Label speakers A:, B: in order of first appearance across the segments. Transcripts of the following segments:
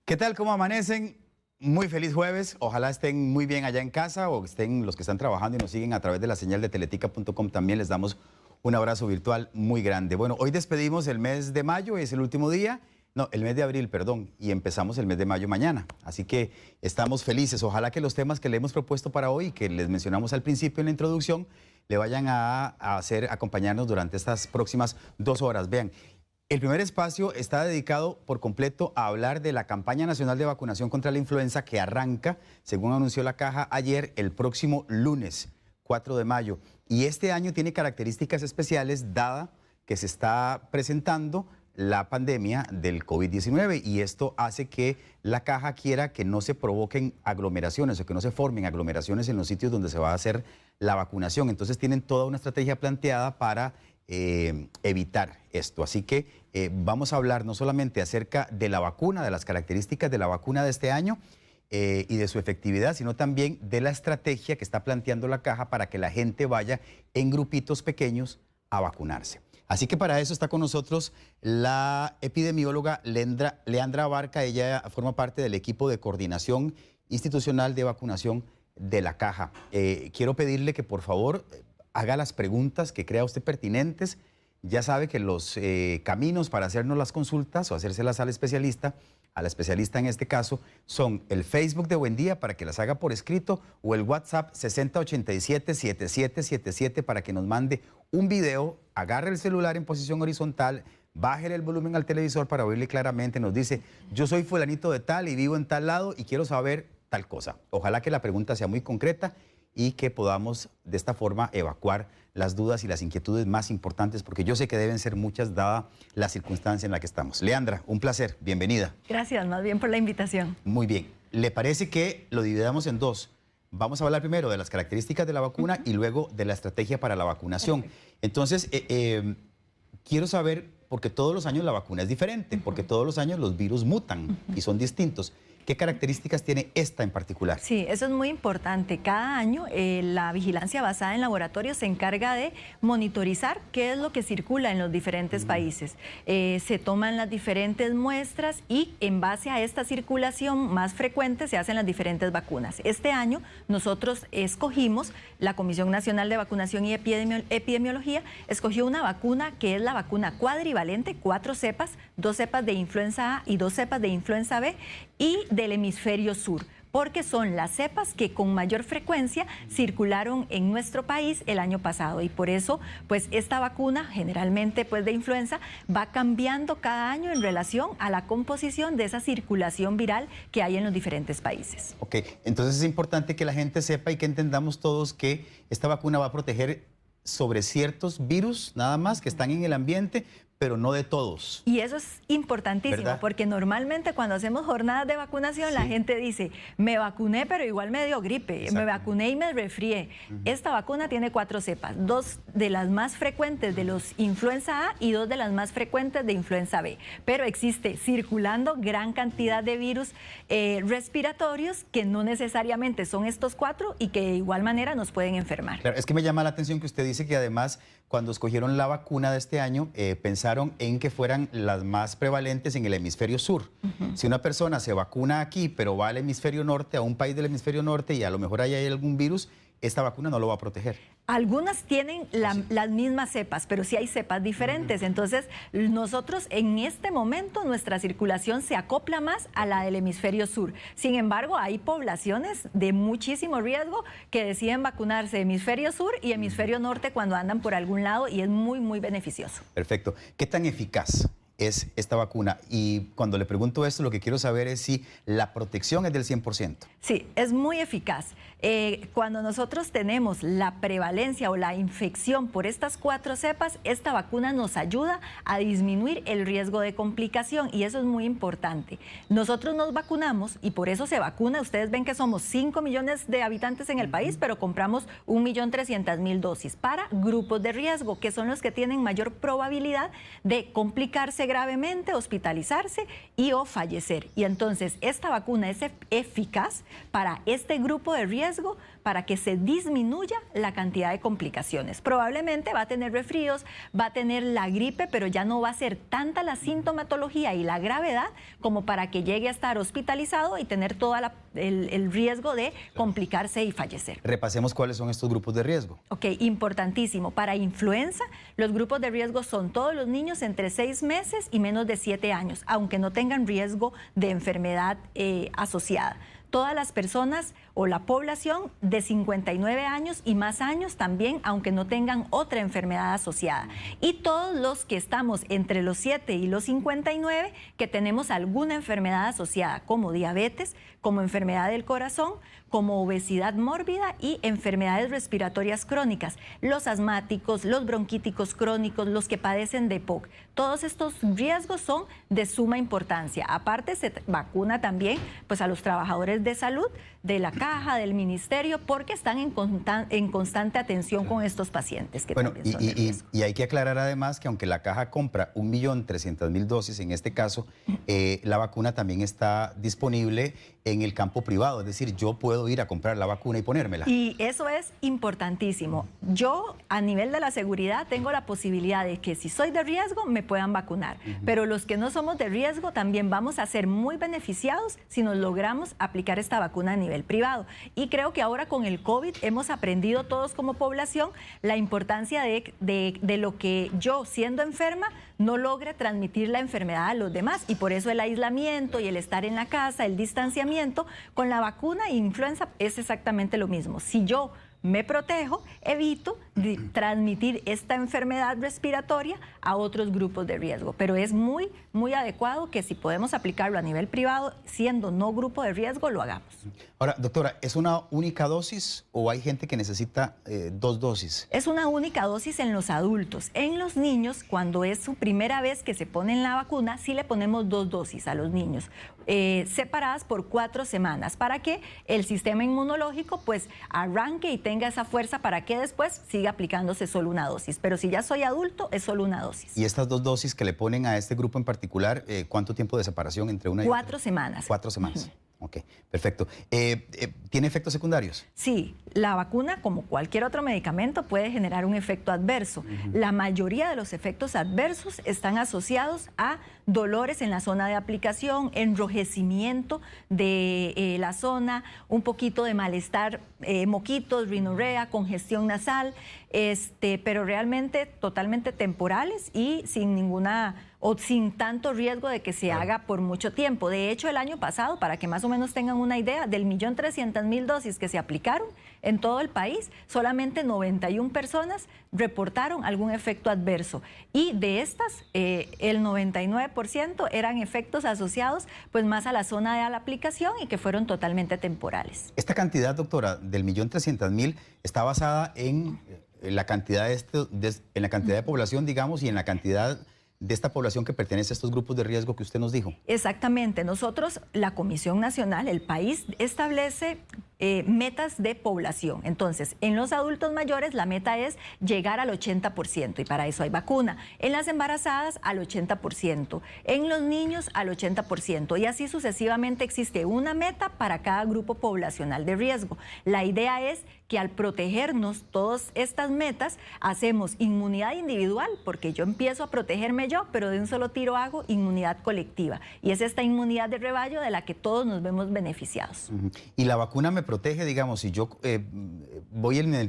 A: ¿Qué tal? ¿Cómo amanecen? Muy feliz jueves. Ojalá estén muy bien allá en casa o estén los que están trabajando y nos siguen a través de la señal de teletica.com. También les damos un abrazo virtual muy grande. Bueno, hoy despedimos el mes de mayo, es el último día. No, el mes de abril, perdón, y empezamos el mes de mayo mañana. Así que estamos felices. Ojalá que los temas que le hemos propuesto para hoy, que les mencionamos al principio en la introducción, le vayan a acompañarnos durante estas próximas 2 horas. Vean, el primer espacio está dedicado por completo a hablar de la campaña nacional de vacunación contra la influenza que arranca, según anunció la Caja ayer, el próximo lunes, 4 de mayo. Y este año tiene características especiales, dada que se está presentando la pandemia del COVID-19, y esto hace que la Caja quiera que no se provoquen aglomeraciones o que no se formen aglomeraciones en los sitios donde se va a hacer la vacunación. Entonces tienen toda una estrategia planteada para evitar esto. Así que vamos a hablar no solamente acerca de la vacuna, de las características de la vacuna de este año y de su efectividad, sino también de la estrategia que está planteando la Caja para que la gente vaya en grupitos pequeños a vacunarse. Así que para eso está con nosotros la epidemióloga Leandra Abarca. Ella forma parte del equipo de coordinación institucional de vacunación de la Caja. Quiero pedirle que por favor haga las preguntas que crea usted pertinentes. Ya sabe que los caminos para hacernos las consultas o hacérselas al especialista, a la especialista en este caso, son el Facebook de Buen Día para que las haga por escrito o el WhatsApp 6087-7777 para que nos mande un video, agarre el celular en posición horizontal, baje el volumen al televisor para oírle claramente, nos dice, yo soy fulanito de tal y vivo en tal lado y quiero saber tal cosa. Ojalá que la pregunta sea muy concreta y que podamos de esta forma evacuar las dudas y las inquietudes más importantes, porque yo sé que deben ser muchas dada la circunstancia en la que estamos. Leandra, un placer, bienvenida.
B: Gracias, más bien por la invitación.
A: Muy bien, ¿le parece que lo dividamos en dos? Vamos a hablar primero de las características de la vacuna y luego de la estrategia para la vacunación. Entonces, quiero saber, porque todos los años la vacuna es diferente, porque todos los años los virus mutan y son distintos. ¿Qué características tiene esta en particular?
B: Sí, eso es muy importante. Cada año la vigilancia basada en laboratorios se encarga de monitorizar qué es lo que circula en los diferentes países. Se toman las diferentes muestras y en base a esta circulación más frecuente se hacen las diferentes vacunas. Este año nosotros escogimos, la Comisión Nacional de Vacunación y Epidemiología, escogió una vacuna que es la vacuna cuadrivalente, 4 cepas, 2 cepas de influenza A y 2 cepas de influenza B, y del hemisferio sur, porque son las cepas que con mayor frecuencia circularon en nuestro país el año pasado, y por eso pues esta vacuna generalmente pues de influenza va cambiando cada año en relación a la composición de esa circulación viral que hay en los diferentes países.
A: Ok, entonces es importante que la gente sepa y que entendamos todos que esta vacuna va a proteger sobre ciertos virus nada más que están en el ambiente, pero no de todos.
B: Y eso es importantísimo,
A: ¿verdad?
B: Porque normalmente cuando hacemos jornadas de vacunación, la gente dice, me vacuné, pero igual me dio gripe, me vacuné y me resfrié. Esta vacuna tiene 4 cepas, 2 de las más frecuentes de los influenza A y 2 de las más frecuentes de influenza B. Pero existe circulando gran cantidad de virus respiratorios que no necesariamente son estos 4 y que de igual manera nos pueden enfermar.
A: Claro, es que me llama la atención que usted dice que además cuando escogieron la vacuna de este año, pensaron en que fueran las más prevalentes en el hemisferio sur. Si una persona se vacuna aquí, pero va al hemisferio norte, a un país del hemisferio norte, y a lo mejor ahí hay algún virus, esta vacuna no lo va a proteger.
B: Algunas tienen las mismas cepas, pero sí hay cepas diferentes. Entonces, nosotros en este momento nuestra circulación se acopla más a la del hemisferio sur. Sin embargo, hay poblaciones de muchísimo riesgo que deciden vacunarse hemisferio sur y hemisferio norte cuando andan por algún lado, y es muy, muy beneficioso.
A: Perfecto. ¿Qué tan eficaz es esta vacuna? Y cuando le pregunto esto, lo que quiero saber es si la protección es del 100%.
B: Sí, es muy eficaz. Cuando nosotros tenemos la prevalencia o la infección por estas 4 cepas, esta vacuna nos ayuda a disminuir el riesgo de complicación, y eso es muy importante. Nosotros nos vacunamos y por eso se vacuna. Ustedes ven que somos 5 millones de habitantes en el país, pero compramos 1.300.000 dosis para grupos de riesgo, que son los que tienen mayor probabilidad de complicarse gravemente, hospitalizarse y o fallecer. Y entonces esta vacuna es eficaz para este grupo de riesgo para que se disminuya la cantidad de complicaciones. Probablemente va a tener resfríos, va a tener la gripe, pero ya no va a ser tanta la sintomatología y la gravedad como para que llegue a estar hospitalizado y tener todo el riesgo de complicarse y fallecer.
A: Repasemos cuáles son estos grupos de riesgo.
B: Ok, importantísimo. Para influenza, los grupos de riesgo son todos los niños entre 6 meses y menos de 7 años, aunque no tengan riesgo de enfermedad asociada. Todas las personas o la población de 59 años y más años también, aunque no tengan otra enfermedad asociada. Y todos los que estamos entre los 7 y los 59 que tenemos alguna enfermedad asociada, como diabetes, como enfermedad del corazón, como obesidad mórbida y enfermedades respiratorias crónicas, los asmáticos, los bronquíticos crónicos, los que padecen de EPOC. Todos estos riesgos son de suma importancia. Aparte, se vacuna también pues, a los trabajadores de salud de la caja, del ministerio, porque están en constante atención con estos pacientes que
A: bueno,
B: también son de riesgo.
A: Y hay que aclarar además que aunque la caja compra 1.300.000 dosis en este caso, la vacuna también está disponible en el campo privado, es decir, yo puedo ir a comprar la vacuna y ponérmela.
B: Y eso es importantísimo. Yo, a nivel de la seguridad, tengo la posibilidad de que si soy de riesgo, me puedan vacunar. Pero los que no somos de riesgo, también vamos a ser muy beneficiados si nos logramos aplicar esta vacuna a nivel privado. Y creo que ahora con el COVID hemos aprendido todos como población la importancia de lo que yo, siendo enferma, no logre transmitir la enfermedad a los demás. Y por eso el aislamiento y el estar en la casa, el distanciamiento, con la vacuna e influenza es exactamente lo mismo. Si yo me protejo, evito transmitir esta enfermedad respiratoria a otros grupos de riesgo. Pero es muy, muy adecuado que si podemos aplicarlo a nivel privado, siendo no grupo de riesgo, lo hagamos.
A: Ahora, doctora, ¿es una única dosis o hay gente que necesita 2 dosis?
B: Es una única dosis en los adultos. En los niños, cuando es su primera vez que se ponen la vacuna, sí le ponemos 2 dosis a los niños, separadas por 4 semanas, para que el sistema inmunológico pues arranque y tenga esa fuerza para que después siga aplicándose solo una dosis. Pero si ya soy adulto, es solo una dosis.
A: ¿Y estas 2 dosis que le ponen a este grupo en particular, cuánto tiempo de separación entre una y otra?
B: 4 semanas.
A: 4 semanas. Ok, perfecto. ¿Tiene efectos secundarios?
B: Sí, la vacuna, como cualquier otro medicamento, puede generar un efecto adverso. La mayoría de los efectos adversos están asociados a dolores en la zona de aplicación, enrojecimiento de la zona, un poquito de malestar, moquitos, rinorrea, congestión nasal, pero realmente totalmente temporales y sin tanto riesgo de que se haga por mucho tiempo. De hecho, el año pasado, para que más o menos tengan una idea, del 1.300.000 dosis que se aplicaron en todo el país, solamente 91 personas reportaron algún efecto adverso. Y de estas, el 99% eran efectos asociados pues más a la zona de la aplicación y que fueron totalmente temporales.
A: Esta cantidad, doctora, del 1.300.000 está basada en la cantidad en la cantidad de población, digamos, y en la cantidad de esta población que pertenece a estos grupos de riesgo que usted nos dijo. Exactamente.
B: Nosotros, la Comisión Nacional, el país, establece metas de población. Entonces, en los adultos mayores la meta es llegar al 80% y para eso hay vacuna. En las embarazadas al 80%, en los niños al 80% y así sucesivamente existe una meta para cada grupo poblacional de riesgo. La idea es que al protegernos todas estas metas hacemos inmunidad individual, porque yo empiezo a protegerme yo, pero de un solo tiro hago inmunidad colectiva y es esta inmunidad de rebaño de la que todos nos vemos beneficiados.
A: Y la vacuna me protege, digamos, si yo voy en el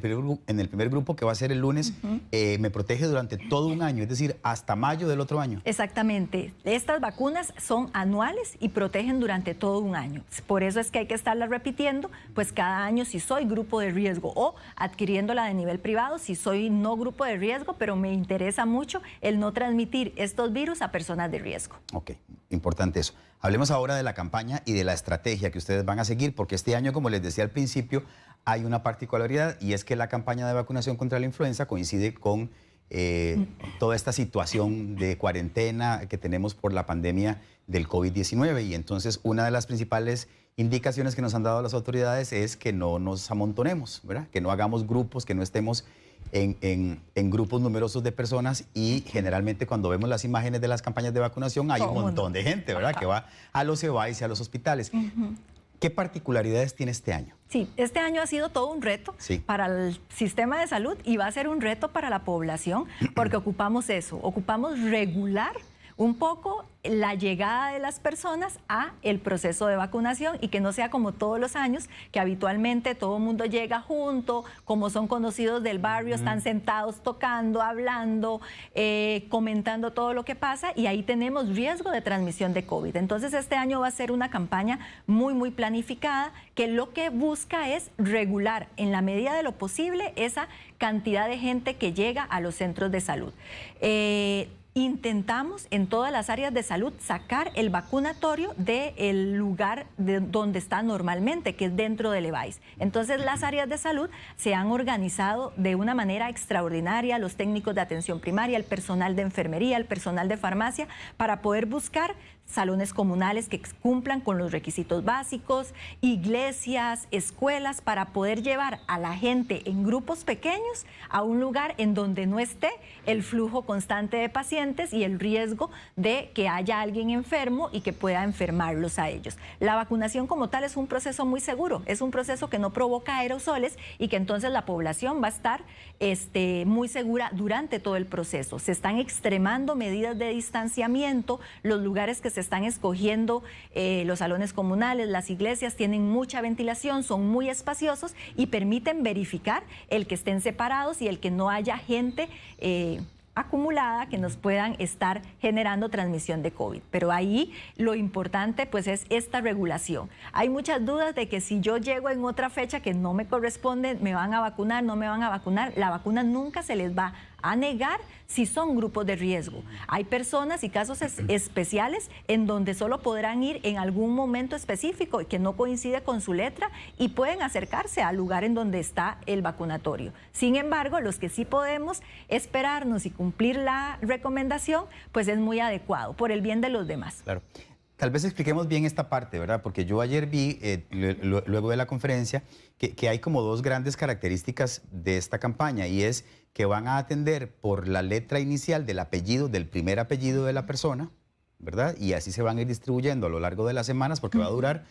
A: primer grupo que va a ser el lunes, me protege durante todo un año, es decir, hasta mayo del otro año.
B: Exactamente. Estas vacunas son anuales y protegen durante todo un año. Por eso es que hay que estarlas repitiendo, pues cada año si soy grupo de riesgo o adquiriéndola de nivel privado si soy no grupo de riesgo, pero me interesa mucho el no transmitir estos virus a personas de riesgo.
A: Ok, importante eso. Hablemos ahora de la campaña y de la estrategia que ustedes van a seguir, porque este año, como les decía al principio, hay una particularidad y es que la campaña de vacunación contra la influenza coincide con toda esta situación de cuarentena que tenemos por la pandemia del COVID-19. Y entonces una de las principales indicaciones que nos han dado las autoridades es que no nos amontonemos, ¿verdad? Que no hagamos grupos, que no estemos en grupos numerosos de personas, y generalmente cuando vemos las imágenes de las campañas de vacunación hay un montón de gente, ¿verdad? Que va a los EVAIS y a los hospitales. ¿Qué particularidades tiene este año?
B: Sí, este año ha sido todo un reto para el sistema de salud y va a ser un reto para la población, porque ocupamos regular un poco la llegada de las personas a el proceso de vacunación, y que no sea como todos los años, que habitualmente todo el mundo llega junto, como son conocidos del barrio, están sentados tocando, hablando, comentando todo lo que pasa, y ahí tenemos riesgo de transmisión de COVID. Entonces este año va a ser una campaña muy planificada, que lo que busca es regular en la medida de lo posible esa cantidad de gente que llega a los centros de salud. Intentamos en todas las áreas de salud sacar el vacunatorio del lugar donde está normalmente, que es dentro del EVAIS. Entonces las áreas de salud se han organizado de una manera extraordinaria, los técnicos de atención primaria, el personal de enfermería, el personal de farmacia, para poder buscar salones comunales que cumplan con los requisitos básicos, iglesias, escuelas, para poder llevar a la gente en grupos pequeños a un lugar en donde no esté el flujo constante de pacientes y el riesgo de que haya alguien enfermo y que pueda enfermarlos a ellos. La vacunación como tal es un proceso muy seguro, es un proceso que no provoca aerosoles, y que entonces la población va a estar muy segura durante todo el proceso. Se están extremando medidas de distanciamiento, los lugares que se están escogiendo, los salones comunales, las iglesias, tienen mucha ventilación, son muy espaciosos y permiten verificar el que estén separados y el que no haya gente acumulada que nos puedan estar generando transmisión de COVID. Pero ahí lo importante pues es esta regulación. Hay muchas dudas de que si yo llego en otra fecha que no me corresponde, me van a vacunar, no me van a vacunar. La vacuna nunca se les va a negar si son grupos de riesgo. Hay personas y casos especiales en donde solo podrán ir en algún momento específico que no coincide con su letra, y pueden acercarse al lugar en donde está el vacunatorio. Sin embargo, los que sí podemos esperarnos y cumplir la recomendación, pues es muy adecuado por el bien de los demás.
A: Claro. Tal vez expliquemos bien esta parte, ¿verdad? Porque yo ayer vi, luego de la conferencia, que hay como dos grandes características de esta campaña, y es que van a atender por la letra inicial del apellido, del primer apellido de la persona, ¿verdad? Y así se van a ir distribuyendo a lo largo de las semanas, porque va a durar...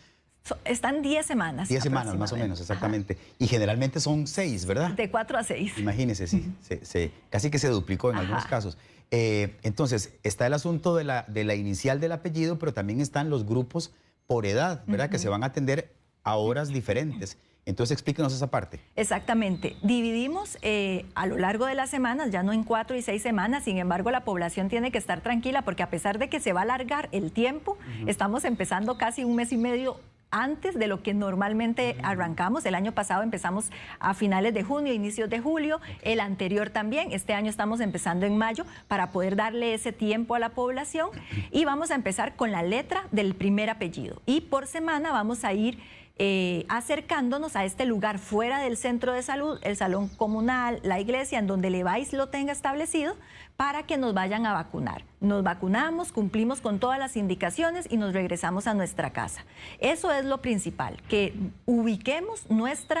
B: Están 10 semanas.
A: 10 semanas más o menos, exactamente. Ajá. Y generalmente son 6, ¿verdad?
B: De 4 a 6.
A: Imagínense, sí. Casi que se duplicó en algunos casos. Entonces, está el asunto de la inicial del apellido, pero también están los grupos por edad, ¿verdad? Que se van a atender a horas diferentes. Entonces, explíquenos esa parte.
B: Exactamente. Dividimos a lo largo de las semanas, ya no en 4 y 6 semanas. Sin embargo, la población tiene que estar tranquila, porque a pesar de que se va a alargar el tiempo, estamos empezando casi un mes y medio antes de lo que normalmente arrancamos. El año pasado empezamos a finales de junio, inicios de julio, el anterior también. Este año estamos empezando en mayo para poder darle ese tiempo a la población, y vamos a empezar con la letra del primer apellido. Y por semana vamos a ir acercándonos a este lugar fuera del centro de salud, el salón comunal, la iglesia, en donde el EVAIS lo tenga establecido, para que nos vayan a vacunar. Nos vacunamos, cumplimos con todas las indicaciones y nos regresamos a nuestra casa. Eso es lo principal, que ubiquemos nuestro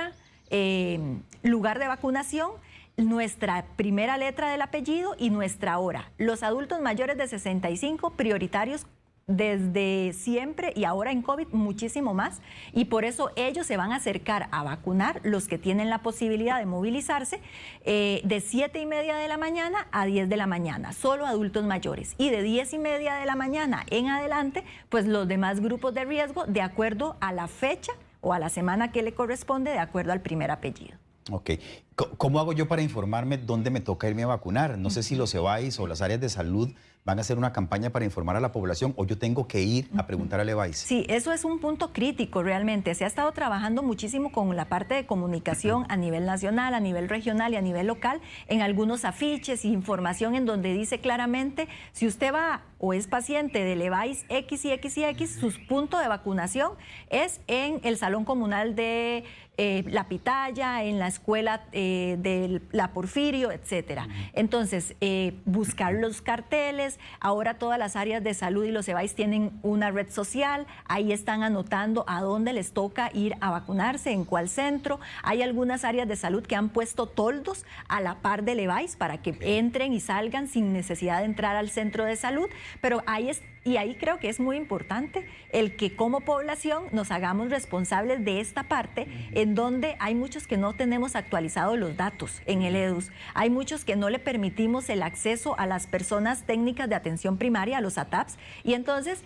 B: lugar de vacunación, nuestra primera letra del apellido y nuestra hora. Los adultos mayores de 65, prioritarios desde siempre, y ahora en COVID muchísimo más, y por eso ellos se van a acercar a vacunar, los que tienen la posibilidad de movilizarse, de 7:30 de la mañana a 10 de la mañana, solo adultos mayores, y de 10:30 de la mañana en adelante, pues los demás grupos de riesgo, de acuerdo a la fecha o a la semana que le corresponde, de acuerdo al primer apellido.
A: Ok. ¿Cómo hago yo para informarme dónde me toca irme a vacunar? No sé si los EVAIS o las áreas de salud van a hacer una campaña para informar a la población, o yo tengo que ir a preguntar al EVAIS.
B: Sí, eso es un punto crítico realmente. Se ha estado trabajando muchísimo con la parte de comunicación a nivel nacional, a nivel regional y a nivel local, en algunos afiches, información en donde dice claramente, si usted va o es paciente del EVAIS X y X y X, su punto de vacunación es en el salón comunal de La Pitaya, en la escuela de la Porfirio, etcétera. Entonces, buscar los carteles. Ahora todas las áreas de salud y los EVAIS tienen una red social. Ahí están anotando a dónde les toca ir a vacunarse, en cuál centro. Hay algunas áreas de salud que han puesto toldos a la par del EVAIS para que entren y salgan sin necesidad de entrar al centro de salud. Pero ahí creo que es muy importante el que como población nos hagamos responsables de esta parte, en donde hay muchos que no tenemos actualizados los datos en el EDUS. Hay muchos que no le permitimos el acceso a las personas técnicas de atención primaria, a los ATAPs, y entonces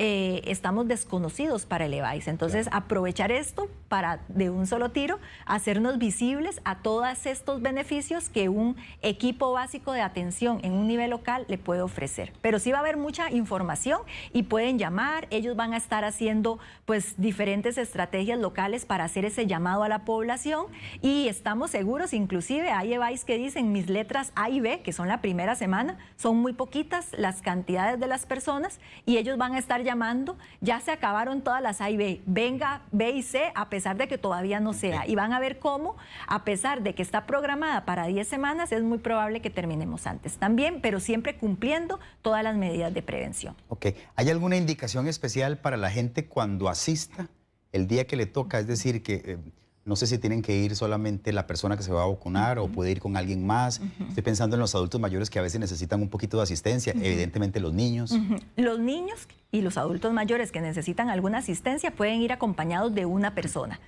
B: estamos desconocidos para el EVAIS. Entonces, aprovechar esto para, de un solo tiro, hacernos visibles a todos estos beneficios que un equipo básico de atención en un nivel local le puede ofrecer. Pero sí va a haber mucha información y pueden llamar. Ellos van a estar haciendo pues diferentes estrategias locales para hacer ese llamado a la población, y estamos seguros, inclusive hay EVAIS que dicen mis letras A y B, que son la primera semana, son muy poquitas las cantidades de las personas, y ellos van a estar llamando, ya se acabaron todas las A y B, venga B y C, a pesar de que todavía no sea, y van a ver cómo, a pesar de que está programada para 10 semanas, es muy probable que terminemos antes también, pero siempre cumpliendo todas las medidas de prevención.
A: Ok, ¿hay alguna indicación especial para la gente cuando asista el día que le toca? Es decir, que no sé si tienen que ir solamente la persona que se va a vacunar o puede ir con alguien más. Estoy pensando en los adultos mayores que a veces necesitan un poquito de asistencia, evidentemente los niños.
B: Los niños y los adultos mayores que necesitan alguna asistencia pueden ir acompañados de una persona.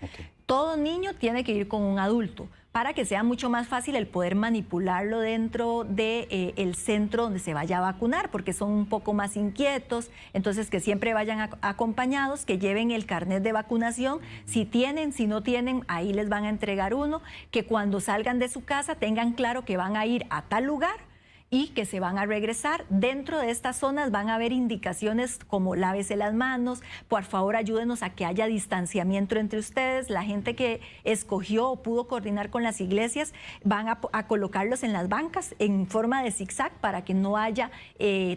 B: Todo niño tiene que ir con un adulto para que sea mucho más fácil el poder manipularlo dentro del centro donde se vaya a vacunar, porque son un poco más inquietos. Entonces, que siempre vayan acompañados, que lleven el carnet de vacunación. Si tienen, si no tienen, ahí les van a entregar uno. Que cuando salgan de su casa tengan claro que van a ir a tal lugar y que se van a regresar. Dentro de estas zonas van a haber indicaciones como lávese las manos, por favor ayúdenos a que haya distanciamiento entre ustedes. La gente que escogió o pudo coordinar con las iglesias van a colocarlos en las bancas en forma de zigzag para que no haya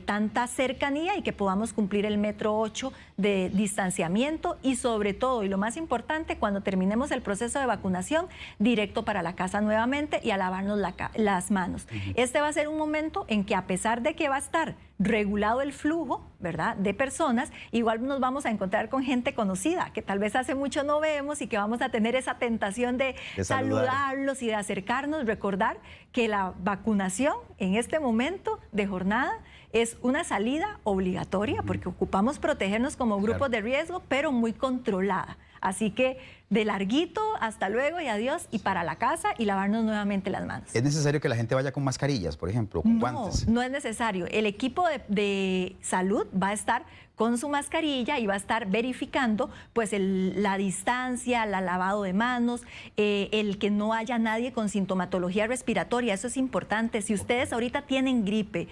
B: tanta cercanía y que podamos cumplir el 1,8 m de distanciamiento, y sobre todo, y lo más importante, cuando terminemos el proceso de vacunación, directo para la casa nuevamente y a lavarnos las manos. Este va a ser un momento en que, a pesar de que va a estar regulado el flujo, ¿verdad?, de personas, igual nos vamos a encontrar con gente conocida que tal vez hace mucho no vemos y que vamos a tener esa tentación de saludarlos y de acercarnos. Recordar que la vacunación en este momento de jornada es una salida obligatoria, porque ocupamos protegernos como grupos de riesgo, pero muy controlada. Así que de larguito, hasta luego y adiós, y para la casa y lavarnos nuevamente las manos.
A: ¿Es necesario que la gente vaya con mascarillas, por ejemplo, con guantes?
B: No es necesario. El equipo de salud va a estar con su mascarilla y va a estar verificando pues la distancia, el lavado de manos, el que no haya nadie con sintomatología respiratoria. Eso es importante. Si ustedes ahorita tienen gripe,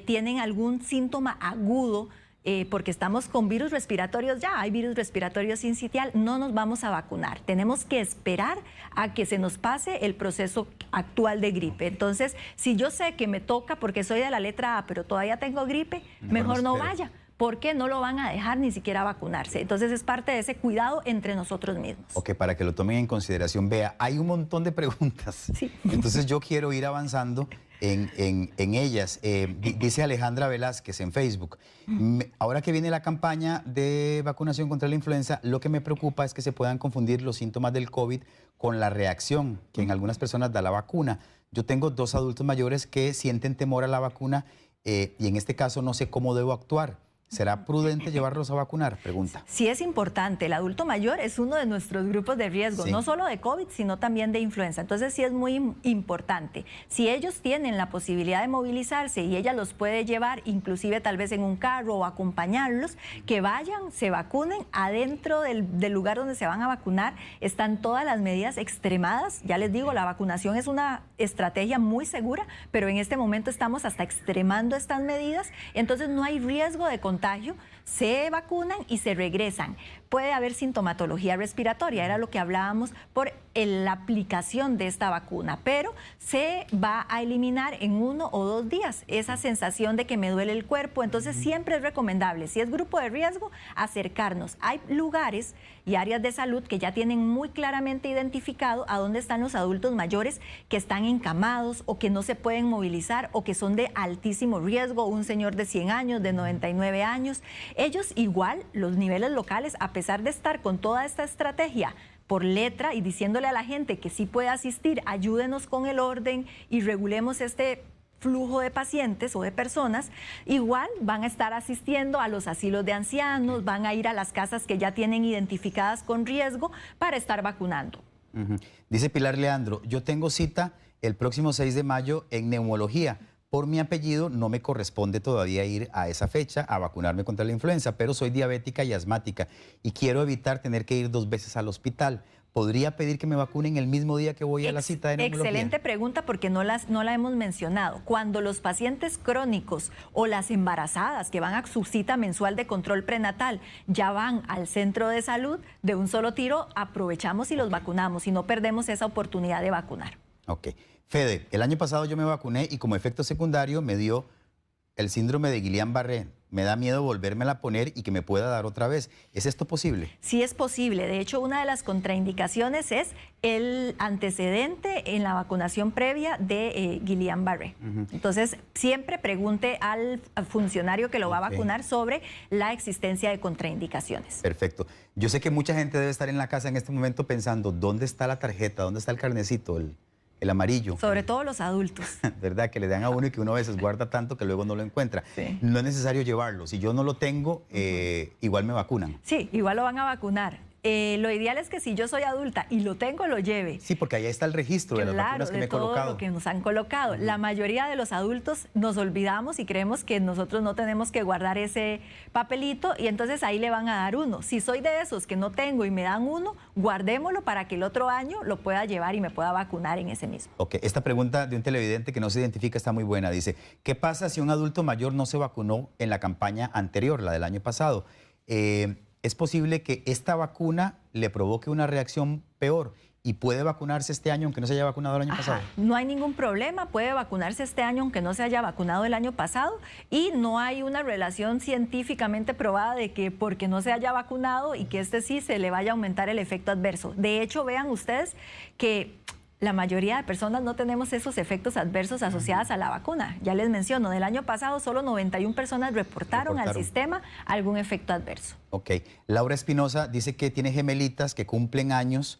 B: tienen algún síntoma agudo, porque estamos con virus respiratorios, ya hay virus respiratorios sincitial, no nos vamos a vacunar. Tenemos que esperar a que se nos pase el proceso actual de gripe. Entonces, si yo sé que me toca porque soy de la letra A, pero todavía tengo gripe, mejor no vaya, porque no lo van a dejar ni siquiera vacunarse. Entonces, es parte de ese cuidado entre nosotros mismos.
A: Ok, para que lo tomen en consideración. Vea, hay un montón de preguntas.
B: Sí.
A: Entonces, yo quiero ir avanzando en ellas. Dice Alejandra Velázquez en Facebook, ahora que viene la campaña de vacunación contra la influenza, lo que me preocupa es que se puedan confundir los síntomas del COVID con la reacción que en algunas personas da la vacuna. Yo tengo 2 adultos mayores que sienten temor a la vacuna y en este caso no sé cómo debo actuar. ¿Será prudente llevarlos a vacunar? Pregunta.
B: Sí, es importante. El adulto mayor es uno de nuestros grupos de riesgo, no solo de COVID, sino también de influenza. Entonces, sí es muy importante. Si ellos tienen la posibilidad de movilizarse y ella los puede llevar, inclusive tal vez en un carro o acompañarlos, que vayan, se vacunen. Adentro del lugar donde se van a vacunar están todas las medidas extremadas. Ya les digo, la vacunación es una estrategia muy segura, pero en este momento estamos hasta extremando estas medidas. Entonces, no hay riesgo de contagio se vacunan y se regresan. Puede haber sintomatología respiratoria, era lo que hablábamos por la aplicación de esta vacuna, pero se va a eliminar en 1 o 2 días esa sensación de que me duele el cuerpo. Entonces siempre es recomendable, si es grupo de riesgo, acercarnos. Hay lugares y áreas de salud que ya tienen muy claramente identificado a dónde están los adultos mayores que están encamados o que no se pueden movilizar o que son de altísimo riesgo, un señor de 100 años, de 99 años. Ellos igual, los niveles locales, a pesar de estar con toda esta estrategia por letra y diciéndole a la gente que sí puede asistir, ayúdenos con el orden y regulemos este flujo de pacientes o de personas, igual van a estar asistiendo a los asilos de ancianos, van a ir a las casas que ya tienen identificadas con riesgo para estar vacunando.
A: Dice Pilar Leandro, yo tengo cita el próximo 6 de mayo en neumología. Por mi apellido no me corresponde todavía ir a esa fecha a vacunarme contra la influenza, pero soy diabética y asmática y quiero evitar tener que ir 2 veces al hospital. ¿Podría pedir que me vacunen el mismo día que voy a la cita de neumología?
B: Excelente pregunta, porque no la hemos mencionado. Cuando los pacientes crónicos o las embarazadas que van a su cita mensual de control prenatal ya van al centro de salud, de un solo tiro aprovechamos y los vacunamos y no perdemos esa oportunidad de vacunar.
A: Ok. Fede, el año pasado yo me vacuné y como efecto secundario me dio el síndrome de Guillain-Barré. Me da miedo volvérmela a poner y que me pueda dar otra vez. ¿Es esto posible?
B: Sí es posible. De hecho, una de las contraindicaciones es el antecedente en la vacunación previa de Guillain-Barré. Entonces, siempre pregunte al funcionario que lo va a vacunar sobre la existencia de contraindicaciones.
A: Perfecto. Yo sé que mucha gente debe estar en la casa en este momento pensando, ¿dónde está la tarjeta? ¿Dónde está el carnecito? El amarillo.
B: Sobre todo los adultos.
A: ¿Verdad? Que le dan a uno y que uno a veces guarda tanto que luego no lo encuentra.
B: Sí.
A: No es necesario llevarlo. Si yo no lo tengo, igual me vacunan.
B: Sí, igual lo van a vacunar. Lo ideal es que si yo soy adulta y lo tengo, lo lleve.
A: Sí, porque allá está el registro de las vacunas que me he colocado.
B: Claro, de todo lo que nos han colocado. La mayoría de los adultos nos olvidamos y creemos que nosotros no tenemos que guardar ese papelito y entonces ahí le van a dar uno. Si soy de esos que no tengo y me dan uno, guardémoslo para que el otro año lo pueda llevar y me pueda vacunar en ese mismo.
A: Ok, esta pregunta de un televidente que no se identifica está muy buena. Dice, ¿qué pasa si un adulto mayor no se vacunó en la campaña anterior, la del año pasado? ¿Es posible que esta vacuna le provoque una reacción peor y puede vacunarse este año aunque no se haya vacunado el año pasado?
B: No hay ningún problema, puede vacunarse este año aunque no se haya vacunado el año pasado y no hay una relación científicamente probada de que porque no se haya vacunado y que sí se le vaya a aumentar el efecto adverso. De hecho, vean ustedes que la mayoría de personas no tenemos esos efectos adversos asociados a la vacuna. Ya les menciono, del año pasado solo 91 personas reportaron al sistema algún efecto adverso.
A: Ok. Laura Espinosa dice que tiene gemelitas que cumplen años,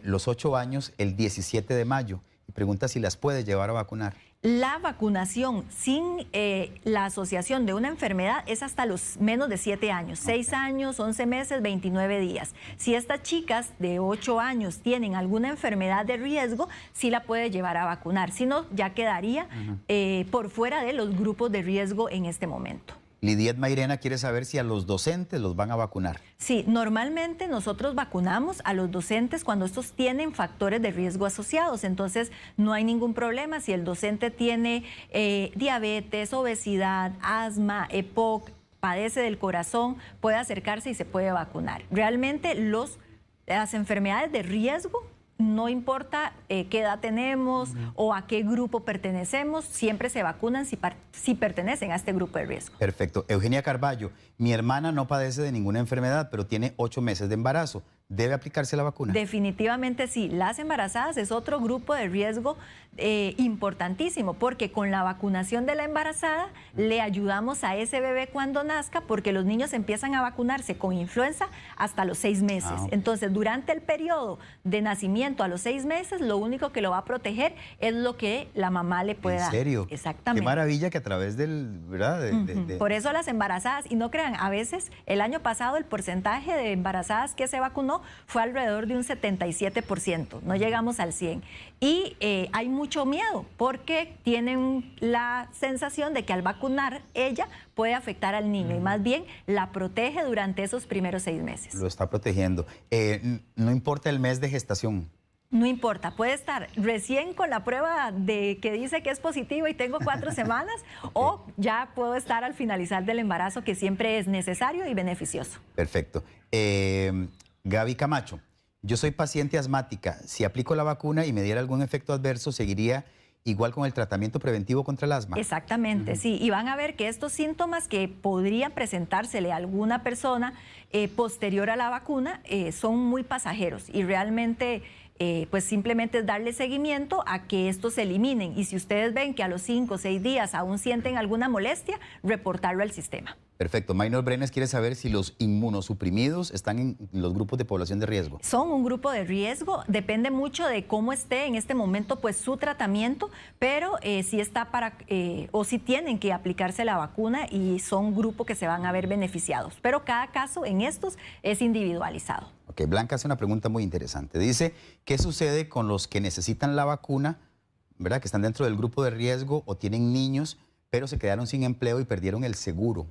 A: los 8 años, el 17 de mayo. Y pregunta si las puede llevar a vacunar.
B: La vacunación sin la asociación de una enfermedad es hasta los menos de 7 años, 6 años, 11 meses, 29 días. Si estas chicas de 8 años tienen alguna enfermedad de riesgo, sí la puede llevar a vacunar. Si no, ya quedaría por fuera de los grupos de riesgo en este momento.
A: Lidiet Mairena quiere saber si a los docentes los van a vacunar.
B: Sí, normalmente nosotros vacunamos a los docentes cuando estos tienen factores de riesgo asociados, entonces no hay ningún problema si el docente tiene diabetes, obesidad, asma, EPOC, padece del corazón, puede acercarse y se puede vacunar. Realmente las enfermedades de riesgo, no importa qué edad tenemos o a qué grupo pertenecemos, siempre se vacunan si pertenecen a este grupo de riesgo.
A: Perfecto. Eugenia Carballo, mi hermana no padece de ninguna enfermedad, pero tiene 8 meses de embarazo. ¿Debe aplicarse la vacuna?
B: Definitivamente sí. Las embarazadas es otro grupo de riesgo importantísimo, porque con la vacunación de la embarazada le ayudamos a ese bebé cuando nazca, porque los niños empiezan a vacunarse con influenza hasta los 6 meses. Entonces, durante el periodo de nacimiento a los 6 meses, lo único que lo va a proteger es lo que la mamá le pueda dar.
A: ¿En serio?
B: Exactamente.
A: Qué maravilla que a través del, ¿verdad?
B: Por eso las embarazadas, y no crean, a veces el año pasado el porcentaje de embarazadas que se vacunó fue alrededor de un 77%, no llegamos al 100%. Y hay mucho miedo porque tienen la sensación de que al vacunar ella puede afectar al niño y más bien la protege durante esos primeros 6 meses.
A: Lo está protegiendo. No importa el mes de gestación.
B: No importa, puede estar recién con la prueba de que dice que es positivo y tengo 4 semanas, o ya puedo estar al finalizar del embarazo, que siempre es necesario y beneficioso.
A: Perfecto. Gaby Camacho, yo soy paciente asmática. Si aplico la vacuna y me diera algún efecto adverso, ¿seguiría igual con el tratamiento preventivo contra el asma?
B: Exactamente, sí. Y van a ver que estos síntomas que podrían presentársele a alguna persona posterior a la vacuna son muy pasajeros y realmente pues simplemente es darle seguimiento a que estos se eliminen. Y si ustedes ven que a los 5 o 6 días aún sienten alguna molestia, reportarlo al sistema.
A: Perfecto. Maynor Brenes quiere saber si los inmunosuprimidos están en los grupos de población de riesgo.
B: Son un grupo de riesgo, depende mucho de cómo esté en este momento pues su tratamiento, pero si está o si tienen que aplicarse la vacuna y son grupos que se van a ver beneficiados. Pero cada caso en estos es individualizado.
A: Ok, Blanca hace una pregunta muy interesante. Dice, ¿qué sucede con los que necesitan la vacuna, ¿verdad? Que están dentro del grupo de riesgo o tienen niños, pero se quedaron sin empleo y perdieron el seguro?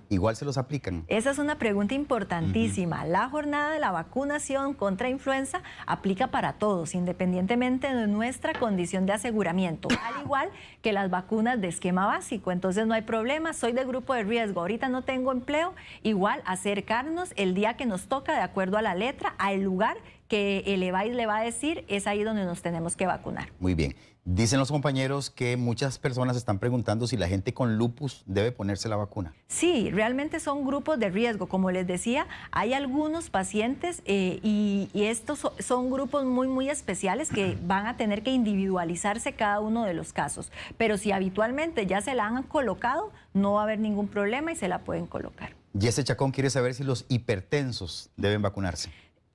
A: Igual se los aplican.
B: Esa es una pregunta importantísima. La jornada de la vacunación contra influenza aplica para todos, independientemente de nuestra condición de aseguramiento, al igual que las vacunas de esquema básico. Entonces no hay problema, soy de grupo de riesgo, ahorita no tengo empleo, igual acercarnos el día que nos toca, de acuerdo a la letra, al lugar que el EVAIS le va a decir, es ahí donde nos tenemos que vacunar.
A: Muy bien. Dicen los compañeros que muchas personas están preguntando si la gente con lupus debe ponerse la vacuna.
B: Sí, realmente son grupos de riesgo. Como les decía, hay algunos pacientes y estos son grupos muy especiales que van a tener que individualizarse cada uno de los casos. Pero si habitualmente ya se la han colocado, no va a haber ningún problema y se la pueden colocar.
A: Jesse Chacón quiere saber si los hipertensos deben vacunarse.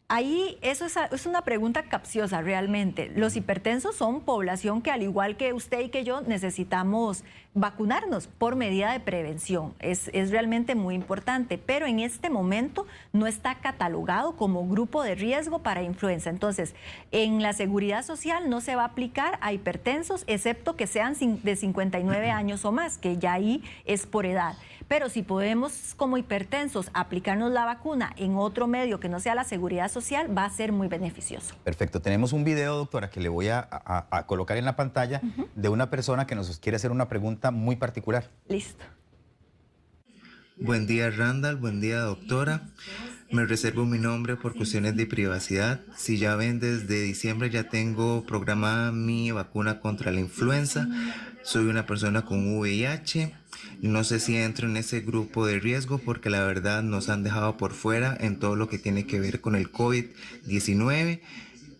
B: Ahí eso es una pregunta capciosa realmente. Los hipertensos son población que al igual que usted y que yo necesitamos vacunarnos por medida de prevención. Es realmente muy importante, pero en este momento no está catalogado como grupo de riesgo para influenza. Entonces, en la seguridad social no se va a aplicar a hipertensos, excepto que sean de 59 años o más, que ya ahí es por edad. Pero si podemos como hipertensos aplicarnos la vacuna en otro medio que no sea la seguridad social, va a ser muy beneficioso.
A: Perfecto. Tenemos un video, doctora, que le voy a colocar en la pantalla de una persona que nos quiere hacer una pregunta muy particular.
B: Listo.
C: Buen día, Randall. Buen día, doctora. Me reservo mi nombre por cuestiones de privacidad. Si ya ven, desde diciembre ya tengo programada mi vacuna contra la influenza. Soy una persona con VIH. No sé si entro en ese grupo de riesgo porque la verdad nos han dejado por fuera en todo lo que tiene que ver con el COVID-19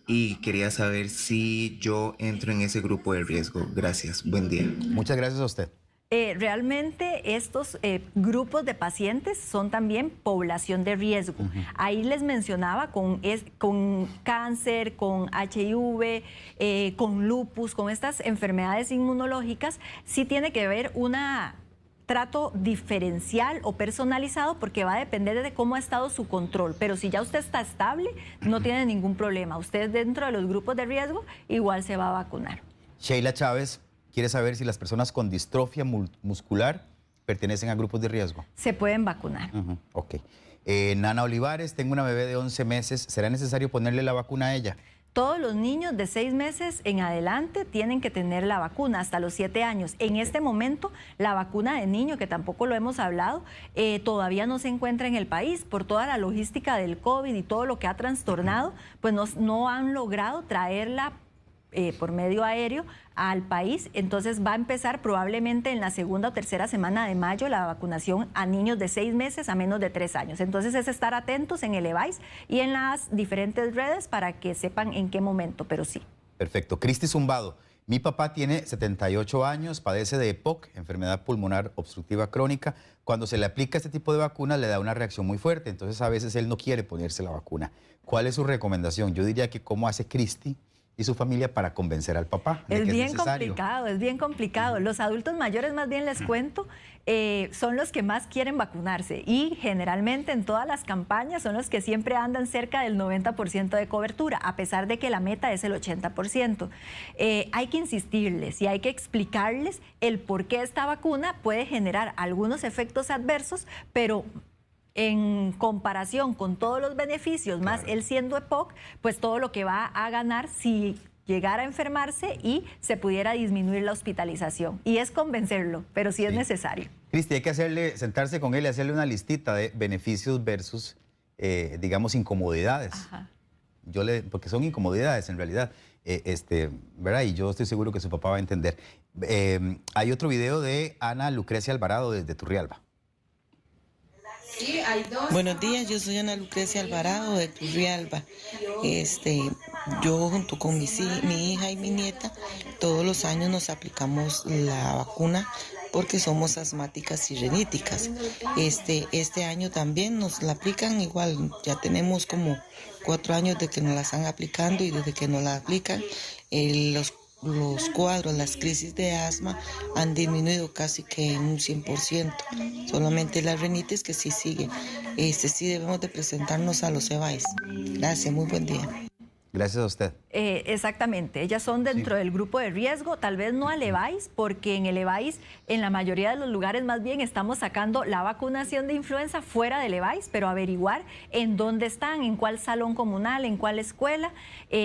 C: y quería saber si yo entro en ese grupo de riesgo. Gracias. Buen día.
A: Muchas gracias a usted.
B: Realmente estos grupos de pacientes son también población de riesgo. Ahí les mencionaba con cáncer, con HIV, con lupus, con estas enfermedades inmunológicas, sí tiene que haber una trato diferencial o personalizado porque va a depender de cómo ha estado su control. Pero si ya usted está estable, no tiene ningún problema. Usted dentro de los grupos de riesgo igual se va a vacunar.
A: Sheila Chávez quiere saber si las personas con distrofia muscular pertenecen a grupos de riesgo.
B: Se pueden vacunar.
A: Ok. Nana Olivares, tengo una bebé de 11 meses. ¿Será necesario ponerle la vacuna a ella?
B: Todos los niños de 6 meses en adelante tienen que tener la vacuna hasta los 7 años. En este momento, la vacuna de niño, que tampoco lo hemos hablado, todavía no se encuentra en el país por toda la logística del COVID y todo lo que ha trastornado, pues no han logrado traerla por medio aéreo al país. Entonces va a empezar probablemente en la segunda o tercera semana de mayo la vacunación a niños de 6 meses a menos de 3 años. Entonces es estar atentos en el EVAIS y en las diferentes redes para que sepan en qué momento, pero sí.
A: Perfecto. Cristi Zumbado, mi papá tiene 78 años, padece de EPOC, enfermedad pulmonar obstructiva crónica. Cuando se le aplica este tipo de vacuna le da una reacción muy fuerte, entonces a veces él no quiere ponerse la vacuna. ¿Cuál es su recomendación? Yo diría que cómo hace Cristi y su familia para convencer al papá de que es necesario.
B: Es bien complicado. Los adultos mayores, más bien les cuento, son los que más quieren vacunarse y generalmente en todas las campañas son los que siempre andan cerca del 90% de cobertura, a pesar de que la meta es el 80%. Hay que insistirles y hay que explicarles el por qué esta vacuna puede generar algunos efectos adversos, pero en comparación con todos los beneficios, más él siendo EPOC, pues todo lo que va a ganar si llegara a enfermarse y se pudiera disminuir la hospitalización. Y es convencerlo, pero sí es necesario.
A: Cristi, hay que sentarse con él y hacerle una listita de beneficios versus, digamos, incomodidades.
B: Ajá.
A: Porque son incomodidades en realidad, ¿verdad? Y yo estoy seguro que su papá va a entender. Hay otro video de Ana Lucrecia Alvarado desde Turrialba.
D: Sí, hay dos. Buenos días, yo soy Ana Lucrecia Alvarado de Turrialba. Yo junto con mi hija y mi nieta, todos los años nos aplicamos la vacuna porque somos asmáticas y riníticas. Este año también nos la aplican igual, ya tenemos como 4 años de que nos la están aplicando y desde que nos la aplican, los cuadros, las crisis de asma han disminuido casi que en un 100%. Solamente la rinitis que sí sigue. Sí debemos de presentarnos a los EVAIS. Gracias, muy buen día.
A: Gracias a usted.
B: Exactamente, ellas son dentro del grupo de riesgo, tal vez no al EVAIS, porque en el EVAIS, en la mayoría de los lugares más bien estamos sacando la vacunación de influenza fuera del EVAIS, pero averiguar en dónde están, en cuál salón comunal, en cuál escuela,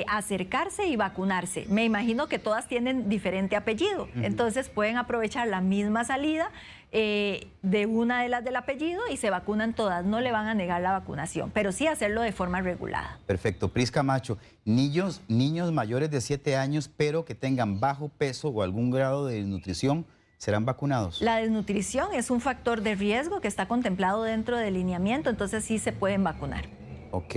B: acercarse y vacunarse. Me imagino que todas tienen diferente apellido, entonces pueden aprovechar la misma salida de una de las del apellido y se vacunan todas, no le van a negar la vacunación, pero sí hacerlo de forma regulada.
A: Perfecto. Pris Camacho, niños mayores de 7 años, pero que tengan bajo peso o algún grado de desnutrición, ¿serán vacunados?
B: La desnutrición es un factor de riesgo que está contemplado dentro del lineamiento, entonces sí se pueden vacunar.
A: Ok.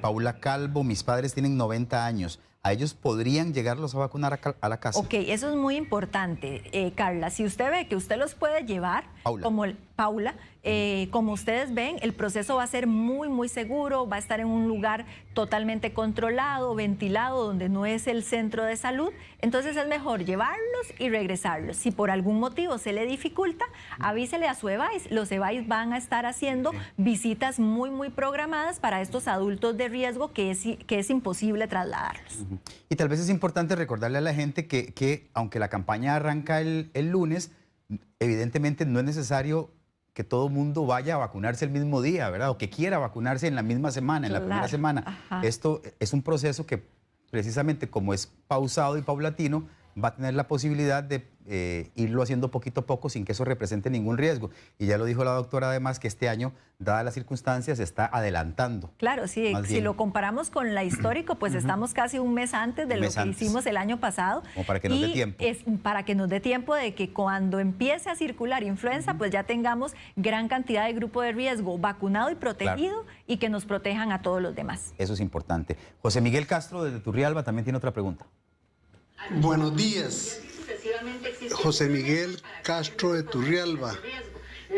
A: Paula Calvo, mis padres tienen 90 años. ¿A ellos podrían llegarlos a vacunar a la casa?
B: Ok, eso es muy importante, Carla. Si usted ve que usted los puede llevar, como ustedes ven, el proceso va a ser muy, muy seguro, va a estar en un lugar totalmente controlado, ventilado, donde no es el centro de salud. Entonces es mejor llevarlos y regresarlos. Si por algún motivo se le dificulta, avísele a su EVAIS. Los EVAIS van a estar haciendo visitas muy, muy programadas para estos adultos de riesgo que es imposible trasladarlos.
A: Y tal vez es importante recordarle a la gente que aunque la campaña arranca el lunes, evidentemente no es necesario que todo el mundo vaya a vacunarse el mismo día, ¿verdad? O que quiera vacunarse en la misma semana, en la primera semana. Ajá. Esto es un proceso que precisamente como es pausado y paulatino, va a tener la posibilidad de irlo haciendo poquito a poco sin que eso represente ningún riesgo. Y ya lo dijo la doctora además que este año, dadas las circunstancias, se está adelantando.
B: Claro, sí, si lo comparamos con la histórico, pues estamos casi un mes antes de lo que hicimos el año pasado.
A: Como para que nos dé tiempo.
B: Es para que nos dé tiempo de que cuando empiece a circular influenza, pues ya tengamos gran cantidad de grupo de riesgo vacunado y protegido y que nos protejan a todos los demás.
A: Eso es importante. José Miguel Castro desde Turrialba también tiene otra pregunta.
E: Buenos días, José Miguel Castro de Turrialba.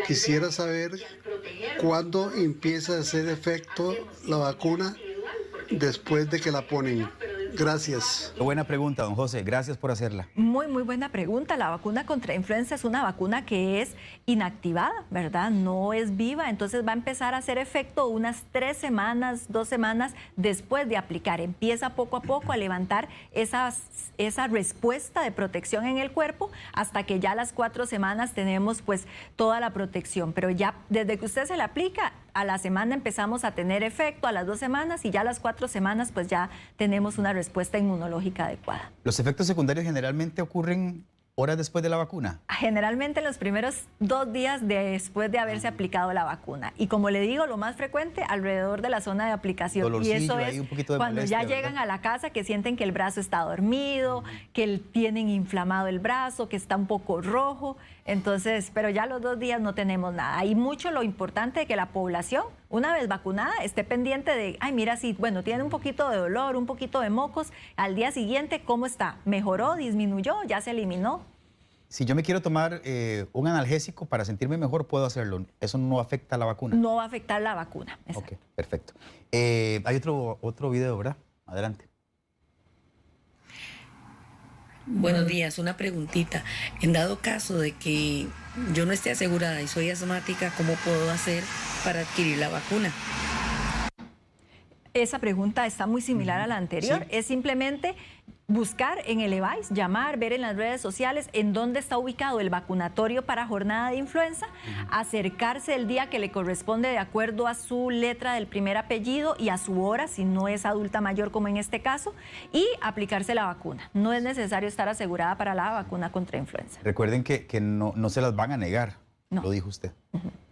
E: Quisiera saber cuándo empieza a hacer efecto la vacuna después de que la ponen. Gracias.
A: Qué buena pregunta, don José. Gracias por hacerla.
B: Muy, muy buena pregunta. La vacuna contra influenza es una vacuna que es inactivada, ¿verdad? No es viva, entonces va a empezar a hacer efecto unas 3 semanas, 2 semanas después de aplicar. Empieza poco a poco a levantar esa respuesta de protección en el cuerpo hasta que ya a las 4 semanas tenemos pues toda la protección. Pero ya desde que usted se la aplica, a la semana empezamos a tener efecto, a las 2 semanas y ya a las 4 semanas pues ya tenemos una respuesta inmunológica adecuada.
A: ¿Los efectos secundarios generalmente ocurren horas después de la vacuna?
B: Generalmente en los primeros 2 días después de haberse aplicado la vacuna. Y como le digo, lo más frecuente alrededor de la zona de aplicación.
A: Dolorcillo,
B: y eso
A: es
B: un poquito de cuando molestia, ya llegan a la casa que sienten que el brazo está dormido, que tienen inflamado el brazo, que está un poco rojo. Entonces, pero ya los 2 días no tenemos nada. Hay mucho lo importante de que la población, una vez vacunada, esté pendiente de, ay, mira, sí, bueno, tiene un poquito de dolor, un poquito de mocos. Al día siguiente, ¿cómo está? ¿Mejoró? ¿Disminuyó? ¿Ya se eliminó?
A: Si yo me quiero tomar un analgésico para sentirme mejor, puedo hacerlo. ¿Eso no afecta a la vacuna?
B: No va a afectar la vacuna.
A: Exacto. Ok, perfecto. Hay otro video, ¿verdad? Adelante.
F: Buenos días, una preguntita. En dado caso de que yo no esté asegurada y soy asmática, ¿cómo puedo hacer para adquirir la vacuna?
B: Esa pregunta está muy similar a la anterior. Sí. Es simplemente buscar en el EVAIS, llamar, ver en las redes sociales en dónde está ubicado el vacunatorio para jornada de influenza, acercarse el día que le corresponde de acuerdo a su letra del primer apellido y a su hora, si no es adulta mayor como en este caso, y aplicarse la vacuna. No es necesario estar asegurada para la vacuna contra influenza.
A: Recuerden que no se las van a negar,
B: No.
A: lo dijo usted,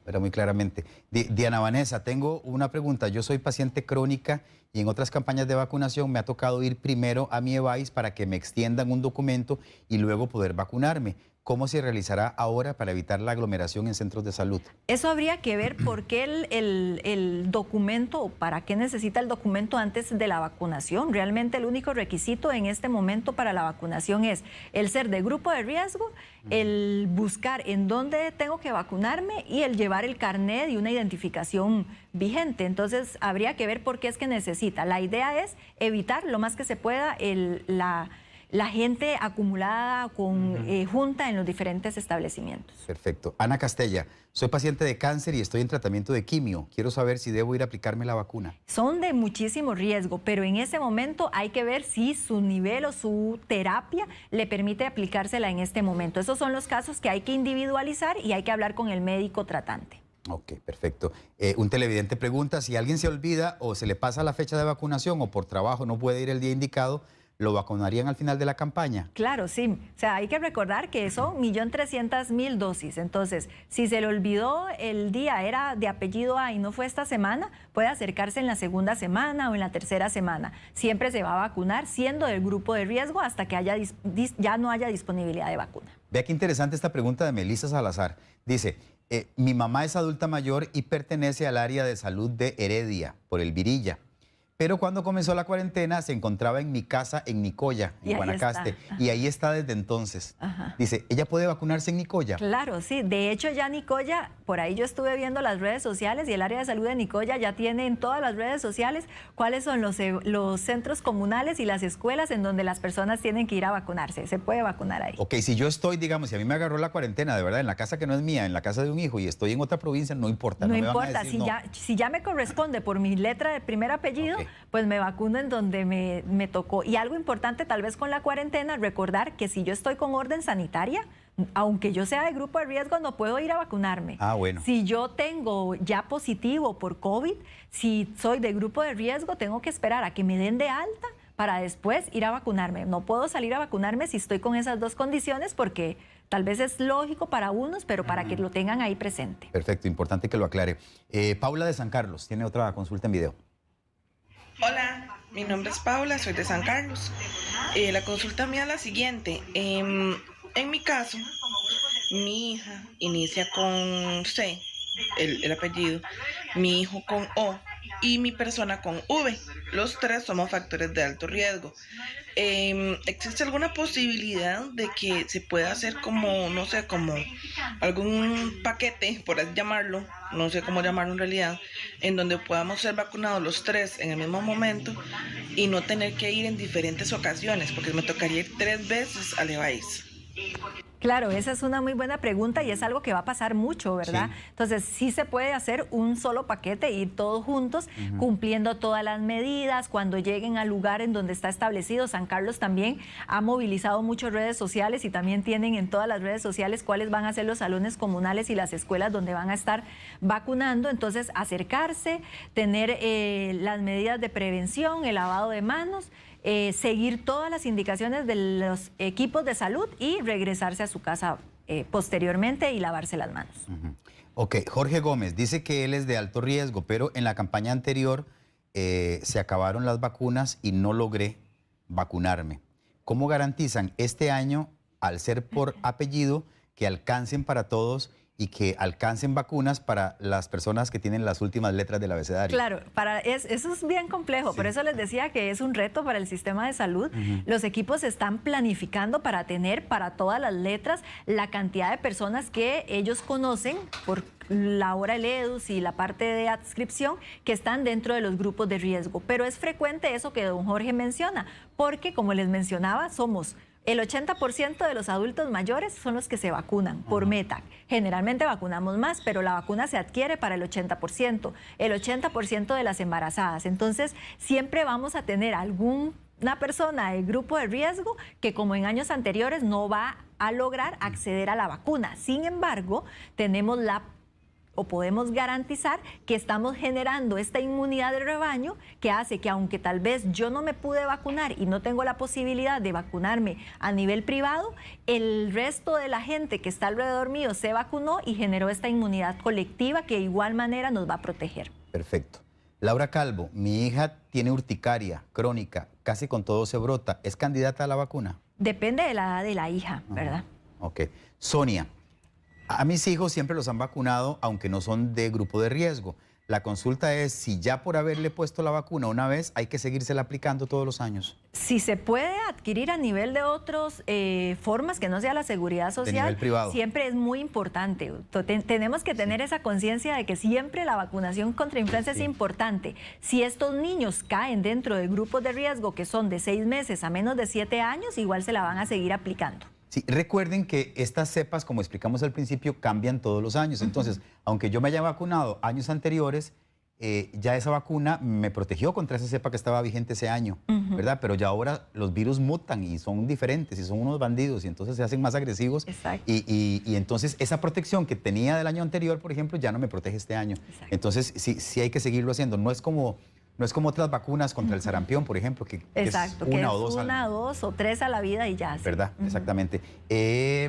A: pero muy claramente. Diana Vanessa, tengo una pregunta. Yo soy paciente crónica y en otras campañas de vacunación me ha tocado ir primero a mi EVAIS para que me extiendan un documento y luego poder vacunarme. ¿Cómo se realizará ahora para evitar la aglomeración en centros de salud?
B: Eso habría que ver por qué el documento, o para qué necesita el documento antes de la vacunación. Realmente el único requisito en este momento para la vacunación es el ser de grupo de riesgo, el buscar en dónde tengo que vacunarme y el llevar el carnet y una identificación vigente. Entonces habría que ver por qué es que necesita. La idea es evitar lo más que se pueda la gente acumulada junta en los diferentes establecimientos.
A: Perfecto. Ana Castella, soy paciente de cáncer y estoy en tratamiento de quimio. Quiero saber si debo ir a aplicarme la vacuna.
B: Son de muchísimo riesgo, pero en ese momento hay que ver si su nivel o su terapia le permite aplicársela en este momento. Esos son los casos que hay que individualizar y hay que hablar con el médico tratante.
A: Ok, perfecto. Un televidente pregunta, si alguien se olvida o se le pasa la fecha de vacunación o por trabajo no puede ir el día indicado, ¿lo vacunarían al final de la campaña?
B: Claro, sí. O sea, hay que recordar que son 1.300.000 dosis. Entonces, si se le olvidó el día, era de apellido A y no fue esta semana, puede acercarse en la segunda semana o en la tercera semana. Siempre se va a vacunar siendo del grupo de riesgo hasta que ya no haya disponibilidad de vacuna.
A: Vea qué interesante esta pregunta de Melissa Salazar. Dice, mi mamá es adulta mayor y pertenece al área de salud de Heredia, por el Virilla. Pero cuando comenzó la cuarentena se encontraba en mi casa en Nicoya, en Guanacaste, y ahí está desde entonces. Dice, ¿ella puede vacunarse en Nicoya?
B: Claro, sí. De hecho, ya Nicoya, por ahí yo estuve viendo las redes sociales y el área de salud de Nicoya ya tiene en todas las redes sociales cuáles son los centros comunales y las escuelas en donde las personas tienen que ir a vacunarse. Se puede vacunar ahí.
A: Ok, si yo estoy, digamos, si a mí me agarró la cuarentena, de verdad, en la casa que no es mía, en la casa de un hijo y estoy en otra provincia, no importa.
B: No
A: me van a
B: importa,
A: decir no.
B: si ya me corresponde por mi letra de primer apellido, pues me vacuno en donde me tocó. Y algo importante tal vez con la cuarentena, recordar que si yo estoy con orden sanitaria, aunque yo sea de grupo de riesgo, no puedo ir a vacunarme.
A: Ah, bueno.
B: Si yo tengo ya positivo por COVID, si soy de grupo de riesgo, tengo que esperar a que me den de alta para después ir a vacunarme. No puedo salir a vacunarme si estoy con esas dos condiciones porque tal vez es lógico para unos, pero para que lo tengan ahí presente.
A: Perfecto, importante que lo aclare. Paula de San Carlos tiene otra consulta en video.
G: Hola, mi nombre es Paula, soy de San Carlos. La consulta mía es la siguiente. En mi caso, mi hija inicia con C, el apellido, mi hijo con O y mi persona con V. Los tres somos factores de alto riesgo. ¿Existe alguna posibilidad de que se pueda hacer como, no sé, como algún paquete, por así llamarlo, no sé cómo llamarlo en realidad, en donde podamos ser vacunados los tres en el mismo momento y no tener que ir en diferentes ocasiones, porque me tocaría ir 3 veces al EVAIS?
B: Claro, esa es una muy buena pregunta y es algo que va a pasar mucho, ¿verdad? Sí. Entonces, sí se puede hacer un solo paquete, ir todos juntos, cumpliendo todas las medidas. Cuando lleguen al lugar en donde está establecido, San Carlos también ha movilizado muchas redes sociales y también tienen en todas las redes sociales cuáles van a ser los salones comunales y las escuelas donde van a estar vacunando. Entonces, acercarse, tener las medidas de prevención, el lavado de manos, seguir todas las indicaciones de los equipos de salud y regresarse a su casa posteriormente y lavarse las manos.
A: Ok, Jorge Gómez dice que él es de alto riesgo, pero en la campaña anterior se acabaron las vacunas y no logré vacunarme. ¿Cómo garantizan este año, al ser por apellido, que alcancen para todos y que alcancen vacunas para las personas que tienen las últimas letras del abecedario?
B: Claro, eso es bien complejo, por eso les decía que es un reto para el sistema de salud. Los equipos están planificando para tener para todas las letras la cantidad de personas que ellos conocen por la hora del EDUS y la parte de adscripción que están dentro de los grupos de riesgo. Pero es frecuente eso que don Jorge menciona, porque como les mencionaba, somos el 80% de los adultos mayores son los que se vacunan por meta. Generalmente vacunamos más, pero la vacuna se adquiere para el 80% de las embarazadas. Entonces, siempre vamos a tener algún una persona del grupo de riesgo que, como en años anteriores, no va a lograr acceder a la vacuna. Sin embargo, tenemos podemos garantizar que estamos generando esta inmunidad de rebaño que hace que, aunque tal vez yo no me pude vacunar y no tengo la posibilidad de vacunarme a nivel privado, el resto de la gente que está alrededor mío se vacunó y generó esta inmunidad colectiva que de igual manera nos va a proteger.
A: Perfecto. Laura Calvo, mi hija tiene urticaria crónica, casi con todo se brota. ¿Es candidata a la vacuna?
B: Depende de la edad de la hija, ¿verdad?
A: Ok. Sonia, a mis hijos siempre los han vacunado, aunque no son de grupo de riesgo. La consulta es si ya por haberle puesto la vacuna una vez hay que seguírsela aplicando todos los años.
B: Si se puede adquirir a nivel de otras formas que no sea la seguridad social,
A: de nivel privado,
B: siempre es muy importante. Tenemos que tener esa conciencia de que siempre la vacunación contra influenza es importante. Si estos niños caen dentro de grupos de riesgo que son de 6 meses a menos de 7 años, igual se la van a seguir aplicando.
A: Sí, recuerden que estas cepas, como explicamos al principio, cambian todos los años. Entonces, aunque yo me haya vacunado años anteriores, ya esa vacuna me protegió contra esa cepa que estaba vigente ese año, ¿verdad? Pero ya ahora los virus mutan y son diferentes y son unos bandidos y entonces se hacen más agresivos.
B: Exacto.
A: Y entonces esa protección que tenía del año anterior, por ejemplo, ya no me protege este año. Exacto. Entonces, sí hay que seguirlo haciendo. No es como otras vacunas contra el sarampión, por ejemplo, que
B: exacto,
A: es una
B: que
A: o dos.
B: Una, dos o tres a la vida y ya.
A: ¿Verdad? Exactamente.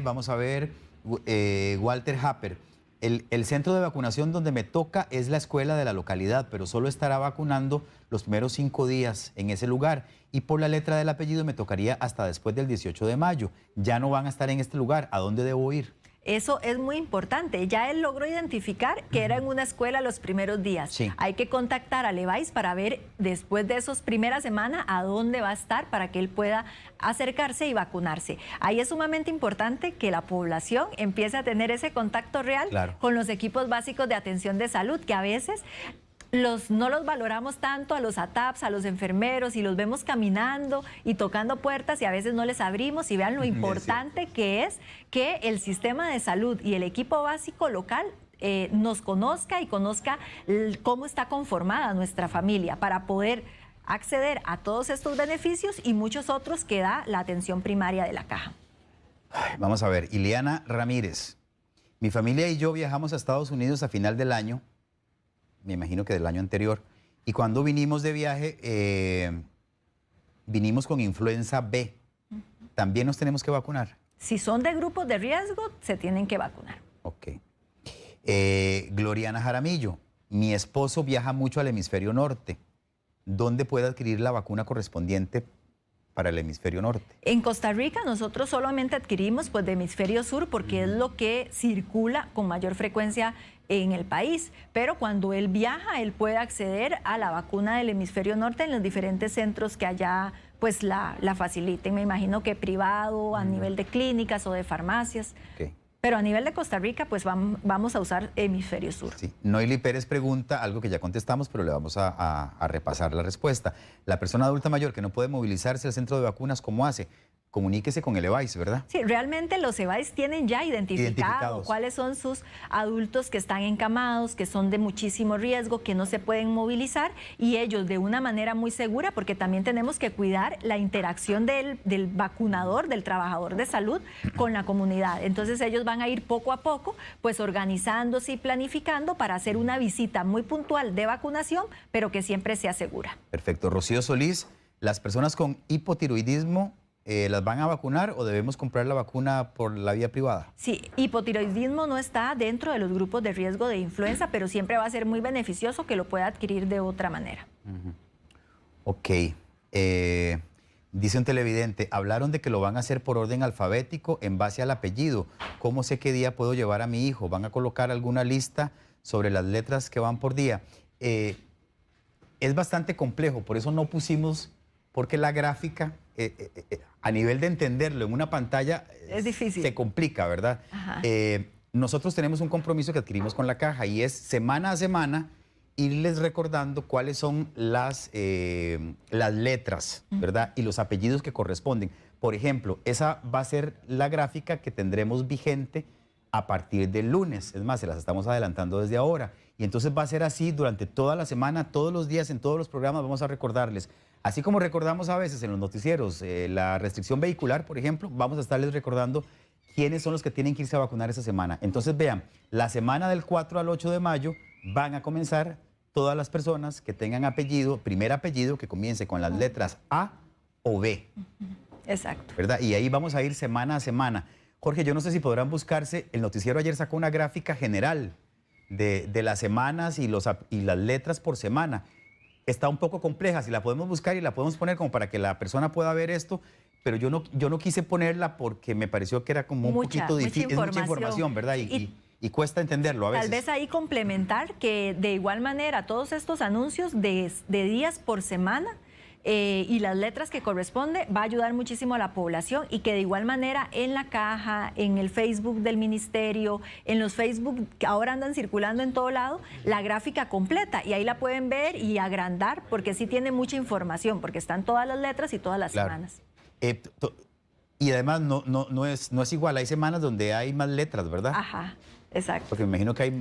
A: Vamos a ver, Walter Happer. El centro de vacunación donde me toca es la escuela de la localidad, pero solo estará vacunando los primeros 5 días en ese lugar. Y por la letra del apellido me tocaría hasta después del 18 de mayo. Ya no van a estar en este lugar. ¿A dónde debo ir?
B: Eso es muy importante. Ya él logró identificar que era en una escuela los primeros días.
A: Sí.
B: Hay que contactar a Levice para ver después de esos primeras semanas a dónde va a estar para que él pueda acercarse y vacunarse. Ahí es sumamente importante que la población empiece a tener ese contacto real con los equipos básicos de atención de salud, que a veces no los valoramos tanto a los ATAPs, a los enfermeros, y los vemos caminando y tocando puertas y a veces no les abrimos, y vean lo importante que es que el sistema de salud y el equipo básico local nos conozca y conozca cómo está conformada nuestra familia para poder acceder a todos estos beneficios y muchos otros que da la atención primaria de la caja.
A: Vamos a ver, Ileana Ramírez. Mi familia y yo viajamos a Estados Unidos a final del año, me imagino que del año anterior, y cuando vinimos de viaje, vinimos con influenza B. ¿También nos tenemos que vacunar?
B: Si son de grupos de riesgo, se tienen que vacunar.
A: Ok. Gloriana Jaramillo, mi esposo viaja mucho al hemisferio norte. ¿Dónde puede adquirir la vacuna correspondiente para el hemisferio norte?
B: En Costa Rica nosotros solamente adquirimos de hemisferio sur porque es lo que circula con mayor frecuencia en el país, pero cuando él viaja, él puede acceder a la vacuna del hemisferio norte en los diferentes centros que allá la faciliten. Me imagino que privado, a nivel de clínicas o de farmacias.
A: Okay.
B: Pero a nivel de Costa Rica, vamos a usar hemisferio sur.
A: Sí. Noeli Pérez pregunta algo que ya contestamos, pero le vamos a repasar la respuesta. La persona adulta mayor que no puede movilizarse al centro de vacunas, ¿cómo hace? Comuníquese con el EVAIS, ¿verdad?
B: Sí, realmente los EVAIS tienen ya identificados cuáles son sus adultos que están encamados, que son de muchísimo riesgo, que no se pueden movilizar, y ellos de una manera muy segura, porque también tenemos que cuidar la interacción del vacunador, del trabajador de salud con la comunidad. Entonces ellos van a ir poco a poco organizándose y planificando para hacer una visita muy puntual de vacunación, pero que siempre sea segura.
A: Perfecto. Rocío Solís, las personas con hipotiroidismo, ¿las van a vacunar o debemos comprar la vacuna por la vía privada?
B: Sí, hipotiroidismo no está dentro de los grupos de riesgo de influenza, pero siempre va a ser muy beneficioso que lo pueda adquirir de otra manera.
A: Ok. Dice un televidente, hablaron de que lo van a hacer por orden alfabético en base al apellido. ¿Cómo sé qué día puedo llevar a mi hijo? ¿Van a colocar alguna lista sobre las letras que van por día? Es bastante complejo, por eso no pusimos, porque la gráfica, a nivel de entenderlo en una pantalla,
B: es difícil.
A: Se complica, ¿verdad? Nosotros tenemos un compromiso que adquirimos con la caja y es semana a semana irles recordando cuáles son las letras, ¿verdad? Y los apellidos que corresponden. Por ejemplo, esa va a ser la gráfica que tendremos vigente a partir del lunes. Es más, se las estamos adelantando desde ahora. Y entonces va a ser así durante toda la semana, todos los días, en todos los programas vamos a recordarles. Así como recordamos a veces en los noticieros la restricción vehicular, por ejemplo, vamos a estarles recordando quiénes son los que tienen que irse a vacunar esa semana. Entonces vean, la semana del 4 al 8 de mayo van a comenzar todas las personas que tengan apellido, primer apellido que comience con las letras A o B.
B: Exacto.
A: ¿Verdad? Y ahí vamos a ir semana a semana. Jorge, yo no sé si podrán buscarse, el noticiero ayer sacó una gráfica general de las semanas y las letras por semana. Está un poco compleja, si la podemos buscar y la podemos poner como para que la persona pueda ver esto, pero yo no quise ponerla porque me pareció que era como un poquito difícil. Es mucha información, ¿verdad? Y cuesta entenderlo a veces.
B: Tal vez ahí complementar que de igual manera todos estos anuncios de días por semana y las letras que corresponde va a ayudar muchísimo a la población y que de igual manera en la caja, en el Facebook del ministerio, en los Facebook que ahora andan circulando en todo lado, la gráfica completa y ahí la pueden ver y agrandar porque sí tiene mucha información porque están todas las letras y todas las semanas.
A: Y además no es igual, hay semanas donde hay más letras, ¿verdad?
B: Ajá. Exacto.
A: Porque me imagino que hay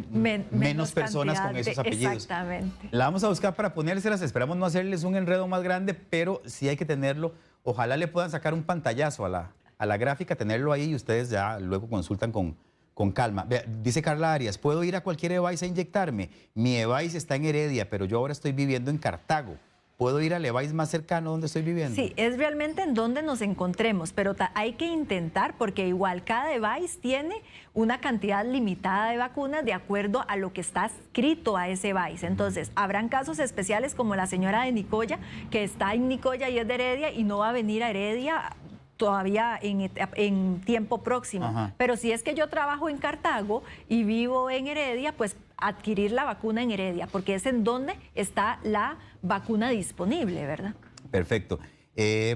A: menos personas con esos apellidos.
B: Exactamente.
A: La vamos a buscar para ponérselas, esperamos no hacerles un enredo más grande, pero sí hay que tenerlo. Ojalá le puedan sacar un pantallazo a la gráfica, tenerlo ahí y ustedes ya luego consultan con calma. Vea, dice Carla Arias, ¿puedo ir a cualquier EVAIS a inyectarme? Mi EVAIS está en Heredia, pero yo ahora estoy viviendo en Cartago. ¿Puedo ir al EVAIS más cercano donde estoy viviendo?
B: Sí, es realmente en donde nos encontremos, pero hay que intentar porque igual cada EVAIS tiene una cantidad limitada de vacunas de acuerdo a lo que está escrito a ese EVAIS. Entonces, habrán casos especiales como la señora de Nicoya, que está en Nicoya y es de Heredia y no va a venir a Heredia todavía en tiempo próximo.
A: Ajá.
B: Pero si es que yo trabajo en Cartago y vivo en Heredia, pues adquirir la vacuna en Heredia, porque es en donde está la vacuna disponible, ¿verdad?
A: Perfecto.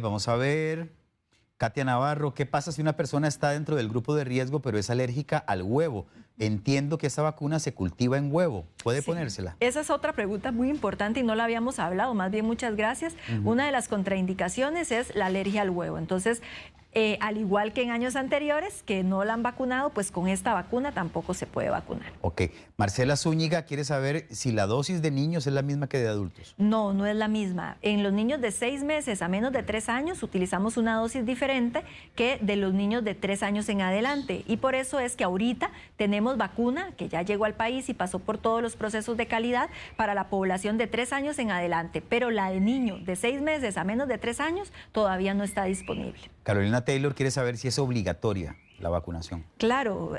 A: Vamos a ver. Katia Navarro, ¿qué pasa si una persona está dentro del grupo de riesgo pero es alérgica al huevo? Entiendo que esa vacuna se cultiva en huevo. ¿Puede ponérsela?
B: Esa es otra pregunta muy importante y no la habíamos hablado. Más bien, muchas gracias. Una de las contraindicaciones es la alergia al huevo. Entonces, al igual que en años anteriores, que no la han vacunado, pues con esta vacuna tampoco se puede vacunar.
A: Ok. Marcela Zúñiga quiere saber si la dosis de niños es la misma que de adultos.
B: No, no es la misma. En los niños de 6 meses a menos de 3 años utilizamos una dosis diferente que de los niños de 3 años en adelante. Y por eso es que ahorita tenemos vacuna que ya llegó al país y pasó por todos los procesos de calidad para la población de 3 años en adelante. Pero la de niños de 6 meses a menos de 3 años todavía no está disponible.
A: Carolina Taylor quiere saber si es obligatoria la vacunación.
B: Claro,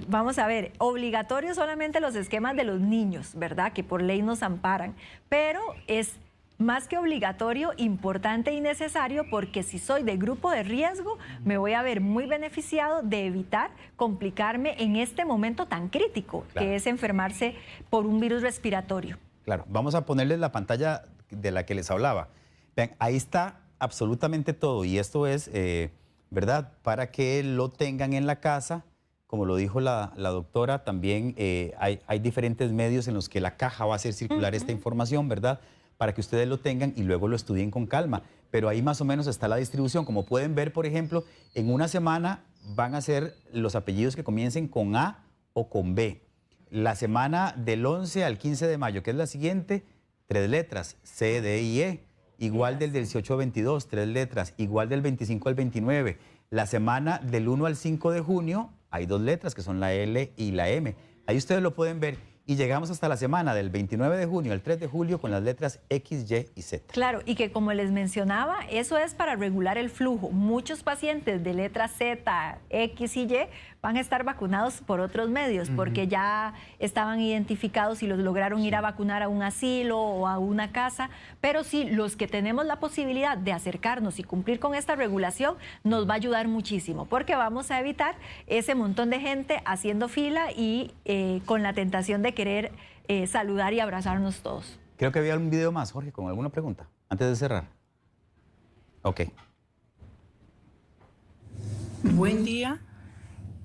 B: vamos a ver, obligatorio solamente los esquemas de los niños, ¿verdad? Que por ley nos amparan, pero es más que obligatorio, importante y necesario porque si soy de grupo de riesgo, me voy a ver muy beneficiado de evitar complicarme en este momento tan crítico, claro, que es enfermarse por un virus respiratorio.
A: Claro, vamos a ponerles la pantalla de la que les hablaba. Vean, ahí está absolutamente todo y esto es, ¿verdad? Para que lo tengan en la casa, como lo dijo la doctora, también hay diferentes medios en los que la caja va a hacer circular esta información, ¿verdad? Para que ustedes lo tengan y luego lo estudien con calma. Pero ahí más o menos está la distribución. Como pueden ver, por ejemplo, en una semana van a ser los apellidos que comiencen con A o con B. La semana del 11 al 15 de mayo, que es la siguiente, 3 letras, C, D y E. Igual del 18 al 22, 3 letras. Igual del 25 al 29. La semana del 1 al 5 de junio hay 2 letras, que son la L y la M. Ahí ustedes lo pueden ver. Y llegamos hasta la semana del 29 de junio al 3 de julio con las letras X, Y y Z.
B: Claro, y que como les mencionaba, eso es para regular el flujo. Muchos pacientes de letra Z, X y Y van a estar vacunados por otros medios, porque ya estaban identificados y los lograron ir a vacunar a un asilo o a una casa. Pero sí, los que tenemos la posibilidad de acercarnos y cumplir con esta regulación, nos va a ayudar muchísimo, porque vamos a evitar ese montón de gente haciendo fila y con la tentación de querer saludar y abrazarnos todos.
A: Creo que había un video más, Jorge, con alguna pregunta, antes de cerrar. Ok.
H: Buen día.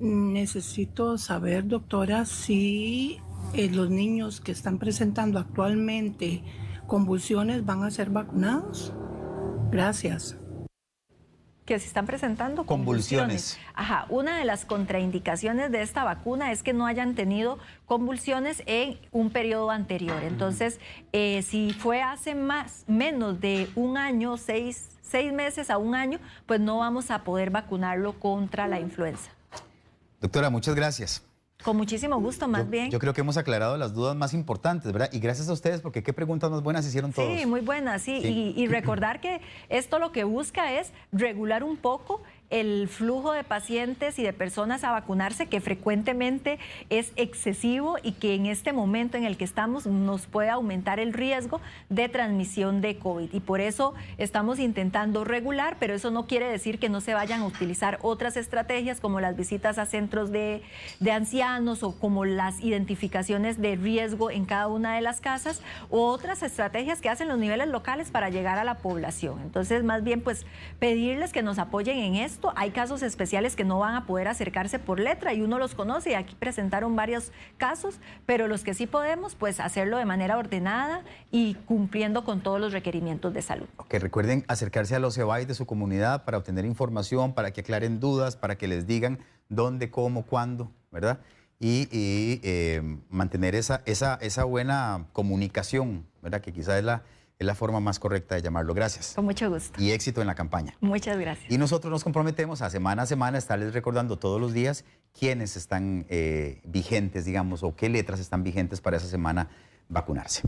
H: Necesito saber, doctora, si los niños que están presentando actualmente convulsiones van a ser vacunados. Gracias.
B: que se están presentando
A: Convulsiones.
B: Ajá, una de las contraindicaciones de esta vacuna es que no hayan tenido convulsiones en un periodo anterior. Entonces, si fue hace menos de un año, 6 meses a un año, pues no vamos a poder vacunarlo contra la influenza.
A: Doctora, muchas gracias.
B: Con muchísimo gusto, más bien.
A: Yo creo que hemos aclarado las dudas más importantes, ¿verdad? Y gracias a ustedes, porque qué preguntas más buenas hicieron todos.
B: Sí, muy buenas, sí. Y recordar que esto lo que busca es regular un poco el flujo de pacientes y de personas a vacunarse, que frecuentemente es excesivo y que en este momento en el que estamos nos puede aumentar el riesgo de transmisión de COVID. Y por eso estamos intentando regular, pero eso no quiere decir que no se vayan a utilizar otras estrategias como las visitas a centros de ancianos o como las identificaciones de riesgo en cada una de las casas, o otras estrategias que hacen los niveles locales para llegar a la población. Entonces, más bien, pues pedirles que nos apoyen en esto. Hay casos especiales que no van a poder acercarse por letra y uno los conoce, y aquí presentaron varios casos, pero los que sí podemos, pues hacerlo de manera ordenada y cumpliendo con todos los requerimientos de salud.
A: Que recuerden acercarse a los CEBAIS de su comunidad para obtener información, para que aclaren dudas, para que les digan dónde, cómo, cuándo, ¿verdad? Y mantener esa buena comunicación, ¿verdad? Que quizás es la forma más correcta de llamarlo. Gracias.
B: Con mucho gusto.
A: Y éxito en la campaña.
B: Muchas gracias.
A: Y nosotros nos comprometemos a semana estarles recordando todos los días quiénes están vigentes, digamos, o qué letras están vigentes para esa semana vacunarse.